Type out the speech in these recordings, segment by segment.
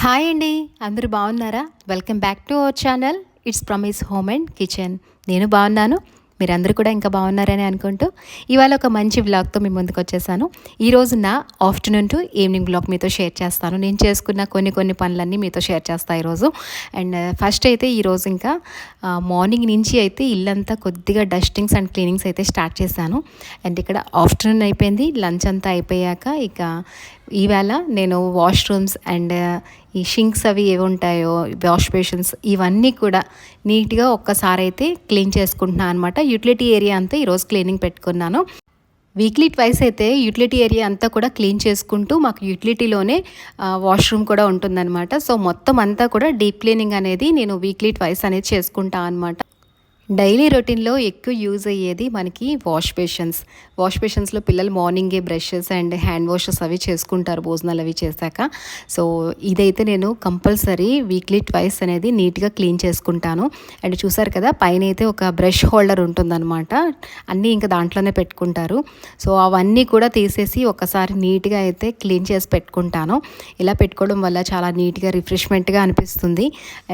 Hi అండి. అందరూ బాగున్నారా? Welcome back to our channel. It's promise home and kitchen. నేను బాగున్నాను. మీరందరూ కూడా ఇంకా బాగున్నారని అనుకుంటూ ఇవాళ ఒక మంచి వ్లాగ్తో మీ ముందుకు వచ్చేసాను. ఈరోజు నా ఆఫ్టర్నూన్ టు ఈవినింగ్ వ్లాగ్ మీతో షేర్ చేస్తాను. నేను చేసుకున్న కొన్ని పనులన్నీ మీతో షేర్ చేస్తాను ఈరోజు. అండ్ ఫస్ట్ అయితే ఈరోజు ఇంకా మార్నింగ్ నుంచి అయితే ఇల్లంతా కొద్దిగా డస్టింగ్స్ అండ్ క్లీనింగ్స్ అయితే స్టార్ట్ చేశాను. అండ్ ఇక్కడ ఆఫ్టర్నూన్ అయిపోయింది. లంచ్ అంతా అయిపోయాక ఇక ఈవేళ నేను వాష్రూమ్స్ అండ్ ఈ షింక్స్ అవి ఏవి ఉంటాయో వాష్ బేషన్స్ ఇవన్నీ కూడా నీట్గా ఒక్కసారి అయితే క్లీన్ చేసుకుంటున్నాను అనమాట. యూటిలిటీ ఏరియా అంతా ఈరోజు క్లీనింగ్ పెట్టుకున్నాను. వీక్లీ ట్వైస్ అయితే యూటిలిటీ ఏరియా అంతా కూడా క్లీన్ చేసుకుంటూ మాకు యూటిలిటీలోనే వాష్రూమ్ కూడా ఉంటుందన్నమాట. సో మొత్తం అంతా కూడా డీప్ క్లీనింగ్ అనేది నేను వీక్లీ ట్వైస్ అనేది చేసుకుంటాను అనమాట. డైలీ రొటీన్లో ఎక్కువ యూజ్ అయ్యేది మనకి వాష్ బేషన్స్లో పిల్లలు మార్నింగే బ్రషెస్ అండ్ హ్యాండ్ వాషెస్ అవి చేసుకుంటారు భోజనాలు అవి చేశాక. సో ఇదైతే నేను కంపల్సరీ వీక్లీ ట్వైస్ అనేది నీట్గా క్లీన్ చేసుకుంటాను. అండ్ చూసారు కదా, పైన అయితే ఒక బ్రష్ హోల్డర్ ఉంటుందన్నమాట. అన్నీ ఇంకా దాంట్లోనే పెట్టుకుంటారు. సో అవన్నీ కూడా తీసేసి ఒకసారి నీట్గా అయితే క్లీన్ చేసి పెట్టుకుంటాను. ఇలా పెట్టుకోవడం వల్ల చాలా నీట్గా రిఫ్రెష్మెంట్గా అనిపిస్తుంది.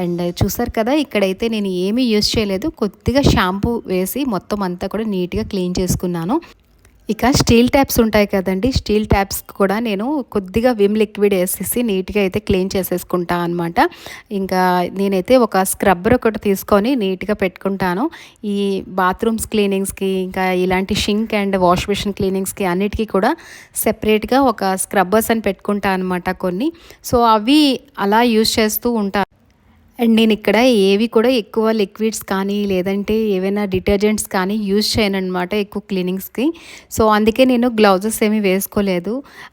అండ్ చూసారు కదా, ఇక్కడైతే నేను ఏమీ యూజ్ చేయలేదు. కొద్దిగా షాంపూ వేసి మొత్తం అంతా కూడా నీట్గా క్లీన్ చేసుకున్నాను. ఇక స్టీల్ ట్యాప్స్ ఉంటాయి కదండి, స్టీల్ ట్యాప్స్ కూడా నేను కొద్దిగా విమ్ లిక్విడ్ వేసేసి నీట్గా అయితే క్లీన్ చేసేసుకుంటా అనమాట. ఇంకా నేనైతే ఒక స్క్రబ్బర్ ఒకటి తీసుకొని నీట్గా పెట్టుకుంటాను. ఈ బాత్రూమ్స్ క్లీనింగ్స్కి ఇంకా ఇలాంటి షింక్ అండ్ వాష్ బేసిన్ క్లీనింగ్స్కి అన్నిటికీ కూడా సెపరేట్గా ఒక స్క్రబ్బర్స్ అని పెట్టుకుంటా అనమాట కొన్ని. సో అవి అలా యూజ్ చేస్తూ ఉంటాను. అండ్ నేను ఇక్కడ ఏవి కూడా ఎక్కువ లిక్విడ్స్ కానీ లేదంటే ఏవైనా డిటర్జెంట్స్ కానీ యూజ్ చేయను అనమాట ఎక్కువ క్లీనింగ్స్కి. సో అందుకే నేను గ్లౌజెస్ ఏమీ వేసుకోలేదు.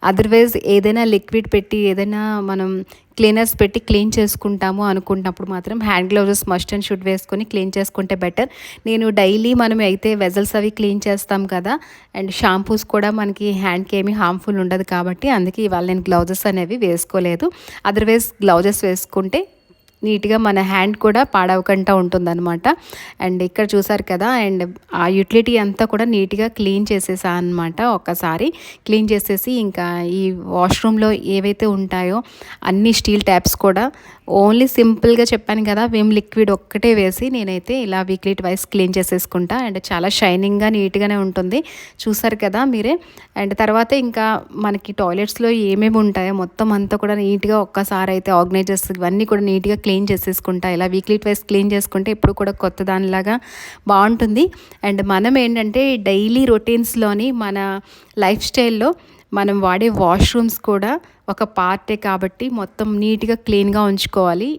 అదర్వైజ్ ఏదైనా లిక్విడ్ పెట్టి ఏదైనా మనం క్లీనర్స్ పెట్టి క్లీన్ చేసుకుంటాము అనుకుంటున్నప్పుడు మాత్రం hand gloves must and should వేసుకొని క్లీన్ చేసుకుంటే బెటర్. నేను డైలీ మనం అయితే వెజల్స్ అవి క్లీన్ చేస్తాం కదా, అండ్ షాంపూస్ కూడా మనకి హ్యాండ్కి ఏమీ హార్మ్ఫుల్ ఉండదు కాబట్టి అందుకే ఇవాళ నేను గ్లౌజెస్ అనేవి వేసుకోలేదు. అదర్వైజ్ గ్లౌజెస్ వేసుకుంటే నీట్గా మన హ్యాండ్ కూడా పాడవకుండా ఉంటుందన్నమాట. అండ్ ఇక్కడ చూసారు కదా, అండ్ ఆ యూటిలిటీ అంతా కూడా నీట్గా క్లీన్ చేసేసా అనమాట. ఒక్కసారి క్లీన్ చేసేసి ఇంకా ఈ వాష్రూమ్లో ఏవైతే ఉంటాయో అన్ని స్టీల్ ట్యాప్స్ కూడా ఓన్లీ సింపుల్గా చెప్పాను కదా, విమ్ లిక్విడ్ ఒక్కటే వేసి నేనైతే ఇలా వీక్లీ ట్వైస్ క్లీన్ చేసేసుకుంటా. అండ్ చాలా షైనింగ్గా నీట్గానే ఉంటుంది, చూసారు కదా మీరే. అండ్ తర్వాత ఇంకా మనకి టాయిలెట్స్లో ఏమేమి ఉంటాయో మొత్తం అంతా కూడా నీట్గా ఒక్కసారి అయితే ఆర్గనైజర్స్ ఇవన్నీ కూడా నీట్గా క్లీన్ చేసేసుకుంటా. ఇలా వీక్లీ ట్వైస్ క్లీన్ చేసుకుంటే ఇప్పుడు కూడా కొత్త దానిలాగా బాగుంటుంది. అండ్ మనం ఏంటంటే డైలీ రొటీన్స్లోని మన లైఫ్ స్టైల్లో మనం వాడే వాష్రూమ్స్ కూడా ఒక పార్టే కాబట్టి మొత్తం నీట్గా క్లీన్గా ఉంచుకోవాలి.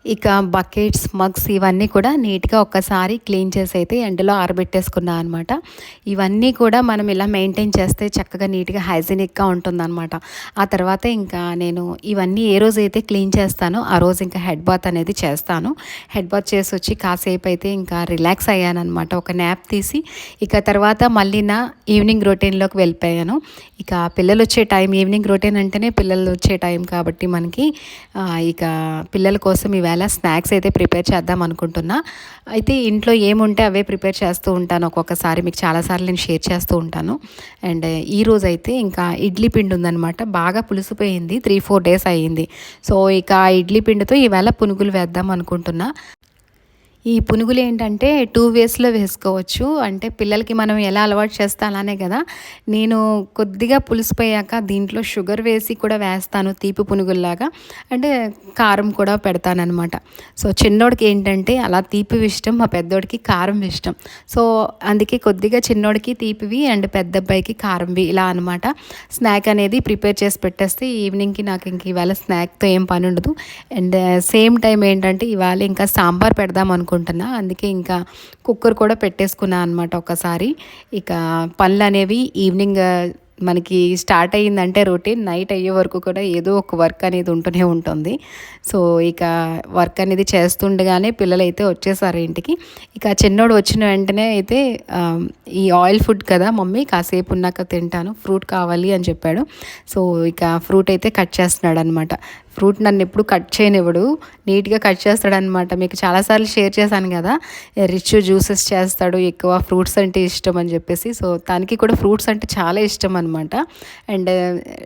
ఇక బకెట్స్ మగ్స్ ఇవన్నీ కూడా నీట్గా ఒక్కసారి క్లీన్ చేసి అయితే ఎండలో ఆరబెట్టేసుకున్నా అనమాట. ఇవన్నీ కూడా మనం ఇలా మెయింటైన్ చేస్తే చక్కగా నీట్గా హైజీనిక్గా ఉంటుందన్నమాట. ఆ తర్వాత ఇంకా నేను ఇవన్నీ ఏ రోజు అయితే క్లీన్ చేస్తానో ఆ రోజు ఇంకా హెడ్ బాత్ అనేది చేస్తాను. హెడ్ బాత్ చేసి వచ్చి కాసేపు అయితే ఇంకా రిలాక్స్ అయ్యానమాట, ఒక న్యాప్ తీసి. ఇక తర్వాత మళ్ళీ నా ఈవినింగ్ రొటీన్లోకి వెళ్ళిపోయాను. ఇక పిల్లలు వచ్చే టైం, ఈవినింగ్ రొటీన్ అంటేనే పిల్లలు వచ్చే టైం కాబట్టి మనకి ఇక పిల్లల కోసం ఇవాళ స్నాక్స్ అయితే ప్రిపేర్ చేద్దాం అనుకుంటున్నా. అయితే ఇంట్లో ఏముంటే అవే ప్రిపేర్ చేస్తూ ఉంటాను, ఒక్కొక్కసారి మీకు చాలాసార్లు నేను షేర్ చేస్తూ ఉంటాను. అండ్ ఈరోజు అయితే ఇంకా ఇడ్లీ పిండి ఉందనమాట, బాగా పులిసిపోయింది, 3-4 డేస్ అయ్యింది. సో ఇక ఇడ్లీ పిండితో ఈవేళ పునుగులు వేద్దాం అనుకుంటున్నా. ఈ పునుగులు ఏంటంటే 2 వేస్లో వేసుకోవచ్చు. అంటే పిల్లలకి మనం ఎలా అలవాటు చేస్తా అలానే కదా. నేను కొద్దిగా పులిసిపోయాక దీంట్లో షుగర్ వేసి కూడా వేస్తాను, తీపి పునుగుల్లాగా. అంటే కారం కూడా పెడతానమాట. సో చిన్నోడికి ఏంటంటే అలా తీపివి ఇష్టం, మా పెద్దోడికి కారం ఇష్టం. సో అందుకే కొద్దిగా చిన్నోడికి తీపివి అండ్ పెద్ద అబ్బాయికి కారంవి ఇలా అనమాట. స్నాక్ అనేది ప్రిపేర్ చేసి పెట్టేస్తే ఈవినింగ్కి నాకు ఇంక ఇవాళ స్నాక్తో ఏం పని ఉండదు. అండ్ సేమ్ టైం ఏంటంటే ఇవాళ ఇంకా సాంబార్ పెడదాం అనుకుంటున్నా. అందుకే ఇంకా కుక్కర్ కూడా పెట్టేసుకున్నా అనమాట ఒకసారి. ఇక పనులు అనేవి ఈవినింగ్ మనకి స్టార్ట్ అయ్యిందంటే రొటీన్ నైట్ అయ్యే వరకు కూడా ఏదో ఒక వర్క్ అనేది ఉంటూనే ఉంటుంది. సో ఇక వర్క్ అనేది చేస్తుండగానే పిల్లలు అయితే వచ్చేసారు ఇంటికి. ఇక చిన్నోడు వచ్చిన వెంటనే అయితే ఈ ఆయిల్ ఫుడ్ కదా మమ్మీ, కాసేపు ఉన్నాక తింటాను, ఫ్రూట్ కావాలి అని చెప్పాడు. సో ఇక ఫ్రూట్ అయితే కట్ చేస్తున్నాడు అనమాట. ఫ్రూట్ నన్ను ఎప్పుడు కట్ చేయనివ్వడు, నీట్గా కట్ చేస్తాడనమాట. మీకు చాలాసార్లు షేర్ చేశాను కదా, రిచ్ జ్యూసెస్ చేస్తాడు, ఎక్కువ ఫ్రూట్స్ అంటే ఇష్టం అని చెప్పేసి. సో తనకి కూడా ఫ్రూట్స్ అంటే చాలా ఇష్టం అనమాట. And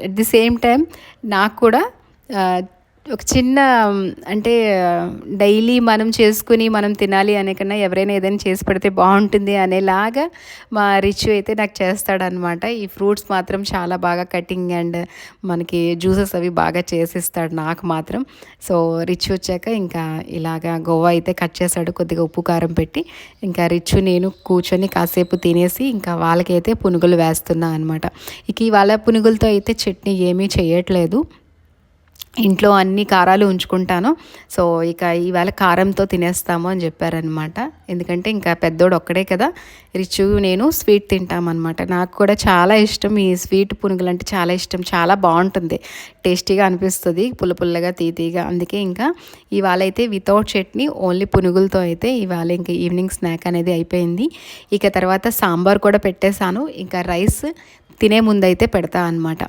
at the same time నాకు కూడా ఒక చిన్న అంటే డైలీ మనం చేసుకుని మనం తినాలి అనే కన్నా ఎవరైనా ఏదైనా చేసి పెడితే బాగుంటుంది అనేలాగా మా రిచు అయితే నాకు చేస్తాడనమాట. ఈ ఫ్రూట్స్ మాత్రం చాలా బాగా కటింగ్ అండ్ మనకి జ్యూసెస్ అవి బాగా చేసిస్తాడు నాకు మాత్రం. సో రిచ్ వచ్చాక ఇంకా ఇలాగా గోవా అయితే కట్ చేశాడు కొద్దిగా ఉప్పు కారం పెట్టి. ఇంకా రిచ్ నేను కూర్చొని కాసేపు తినేసి ఇంకా వాళ్ళకైతే పునుగులు వేస్తున్నా అనమాట. ఇక ఇవాళ పునుగులతో అయితే చట్నీ ఏమీ చేయట్లేదు, ఇంట్లో అన్ని కారాలు ఉంచుకుంటాను. సో ఇక ఈవేళ కారంతో తినేస్తాము అని చెప్పారనమాట. ఎందుకంటే ఇంకా పెద్దోడు ఒక్కడే కదా, రిచు నేను స్వీట్ తింటామన్నమాట. నాకు కూడా చాలా ఇష్టం ఈ స్వీట్ పునుగులు అంటే చాలా ఇష్టం, చాలా బాగుంటుంది, టేస్టీగా అనిపిస్తుంది, పుల్ల పుల్లగా తీతీగా. అందుకే ఇంకా ఇవాళ అయితే వితౌట్ చట్నీ ఓన్లీ పునుగులతో అయితే ఇవాళ ఇంకా ఈవినింగ్ స్నాక్ అనేది అయిపోయింది. ఇక తర్వాత సాంబార్ కూడా పెట్టేశాను, ఇంకా రైస్ తినే ముందైతే పెడతా అనమాట.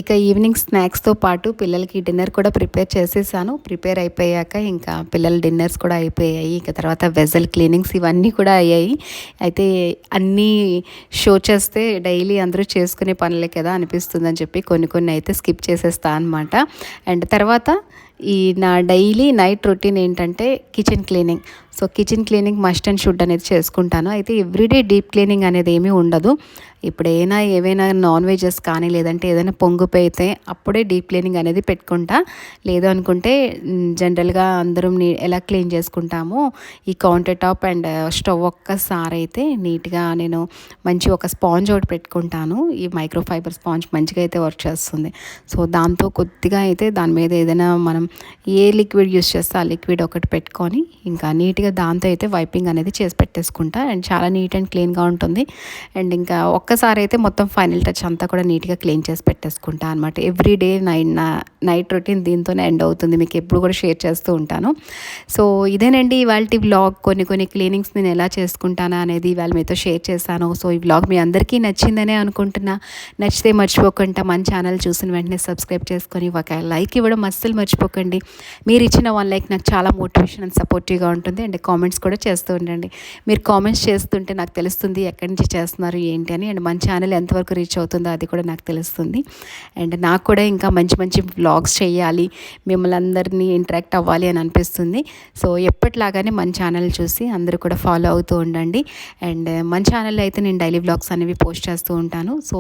ఇక ఈవినింగ్ స్నాక్స్తో పాటు పిల్లలకి డిన్నర్ కూడా ప్రిపేర్ చేసేసాను. ప్రిపేర్ అయిపోయాక ఇంకా పిల్లల డిన్నర్స్ కూడా అయిపోయాయి. ఇక తర్వాత వెజల్ క్లీనింగ్స్ ఇవన్నీ కూడా అయ్యాయి. అయితే అన్నీ షో చేస్తే డైలీ అందరూ చేసుకునే పనులే కదా అనిపిస్తుందని చెప్పి కొన్ని అయితే స్కిప్ చేసేస్తా అనమాట. అండ్ తర్వాత ఈ నా డైలీ నైట్ రొటీన్ ఏంటంటే kitchen cleaning. So kitchen cleaning must and should అనేది చేసుకుంటాను. అయితే ఎవ్రీడే డీప్ క్లీనింగ్ అనేది ఏమీ ఉండదు. ఇప్పుడైనా ఏవైనా నాన్ వెజెస్ కానీ లేదంటే ఏదైనా పొంగిపోయితే అప్పుడే డీప్ క్లీనింగ్ అనేది పెట్టుకుంటా. లేదు అనుకుంటే జనరల్గా అందరం ఎలా క్లీన్ చేసుకుంటామో ఈ కౌంటర్ టాప్ అండ్ స్టవ్ ఒక్కసారి అయితే నీట్గా నేను మంచి ఒక స్పాంజ్ ఒకటి పెట్టుకుంటాను. ఈ మైక్రో ఫైబర్ స్పాంజ్ మంచిగా అయితే వర్క్ చేస్తుంది. సో దాంతో కొద్దిగా అయితే దాని మీద ఏదైనా మనం ఏ లిక్విడ్ యూస్ చేస్తే ఆ లిక్విడ్ ఒకటి పెట్టుకొని ఇంకా నీట్గా దాంతో అయితే వైపింగ్ అనేది చేసి పెట్టేసుకుంటా. అండ్ చాలా నీట్ అండ్ క్లీన్గా ఉంటుంది. అండ్ ఇంకా ఒక్కసారి అయితే మొత్తం ఫైనల్ టచ్ అంతా కూడా నీట్గా క్లీన్ చేసి పెట్టేసుకుంటా అనమాట. ఎవ్రీడే నైట్ రొటీన్ దీంతోనే ఎండ్ అవుతుంది, మీకు ఎప్పుడు కూడా షేర్ చేస్తూ ఉంటాను. సో ఇదేనండి ఇవాళ వ్లాగ్. కొన్ని క్లీనింగ్స్ నేను ఎలా చేసుకుంటానా అనేది ఇవాళ మీతో షేర్ చేశాను. సో ఈ వ్లాగ్ మీ అందరికీ నచ్చిందనే అనుకుంటున్నా. నచ్చితే మర్చిపోకుండా మన ఛానల్ చూసిన వెంటనే సబ్స్క్రైబ్ చేసుకొని ఒక లైక్ ఇవ్వడం అస్సలు మర్చిపోకండి. మీరు ఇచ్చిన 1 లైక్ నాకు చాలా మోటివేషన్ అండ్ సపోర్టివ్గా ఉంటుంది. అండ్ కామెంట్స్ కూడా చేస్తూ ఉండండి. మీరు కామెంట్స్ చేస్తుంటే నాకు తెలుస్తుంది ఎక్కడి నుంచి చేస్తున్నారు ఏంటి అని. అండ్ మన ఛానల్ ఎంతవరకు రీచ్ అవుతుందో అది కూడా నాకు తెలుస్తుంది. అండ్ నాకు కూడా ఇంకా మంచి వ్లాగ్స్ చేయాలి, మిమ్మల్ని అందరినీ ఇంటరాక్ట్ అవ్వాలి అని అనిపిస్తుంది. సో ఎప్పటిలాగానే మన ఛానల్ చూసి అందరూ కూడా ఫాలో అవుతూ ఉండండి. అండ్ మన ఛానల్లో అయితే నేను డైలీ వ్లాగ్స్ అనేవి పోస్ట్ చేస్తూ ఉంటాను. సో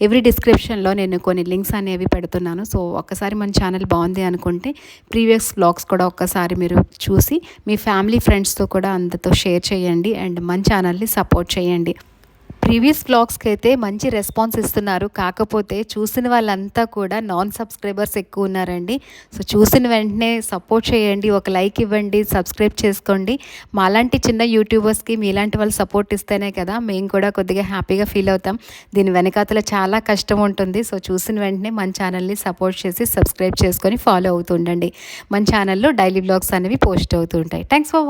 ఎవ్రీ డిస్క్రిప్షన్లో నేను కొన్ని లింక్స్ అనేవి పెడుతున్నాను. సో ఒక్కసారి మన ఛానల్ బాగుంది అనుకుంటే ప్రీవియస్ వ్లాగ్స్ కూడా ఒక్కసారి మీరు చూసి మీ ఫ్యామిలీ ఫ్రెండ్స్తో కూడా అందరితో షేర్ చేయండి. అండ్ మన ఛానల్ని సపోర్ట్ చేయండి. ప్రీవియస్ వ్లాగ్స్కి అయితే మంచి రెస్పాన్స్ ఇస్తున్నారు, కాకపోతే చూసిన వాళ్ళంతా కూడా నాన్ సబ్స్క్రైబర్స్ ఎక్కువ ఉన్నారండి. సో చూసిన వెంటనే సపోర్ట్ చేయండి, ఒక లైక్ ఇవ్వండి, సబ్స్క్రైబ్ చేసుకోండి. మాలాంటి చిన్న యూట్యూబర్స్కి మీలాంటి వాళ్ళు సపోర్ట్ ఇస్తేనే కదా మేము కూడా కొద్దిగా హ్యాపీగా ఫీల్ అవుతాం. దీని వెనకాతల చాలా కష్టం ఉంటుంది. సో చూసిన వెంటనే మన ఛానల్ని సపోర్ట్ చేసి సబ్స్క్రైబ్ చేసుకొని ఫాలో అవుతుండండి. మన ఛానల్లో డైలీ వ్లాగ్స్ అనేవి పోస్ట్ అవుతూ ఉంటాయి. Thanks for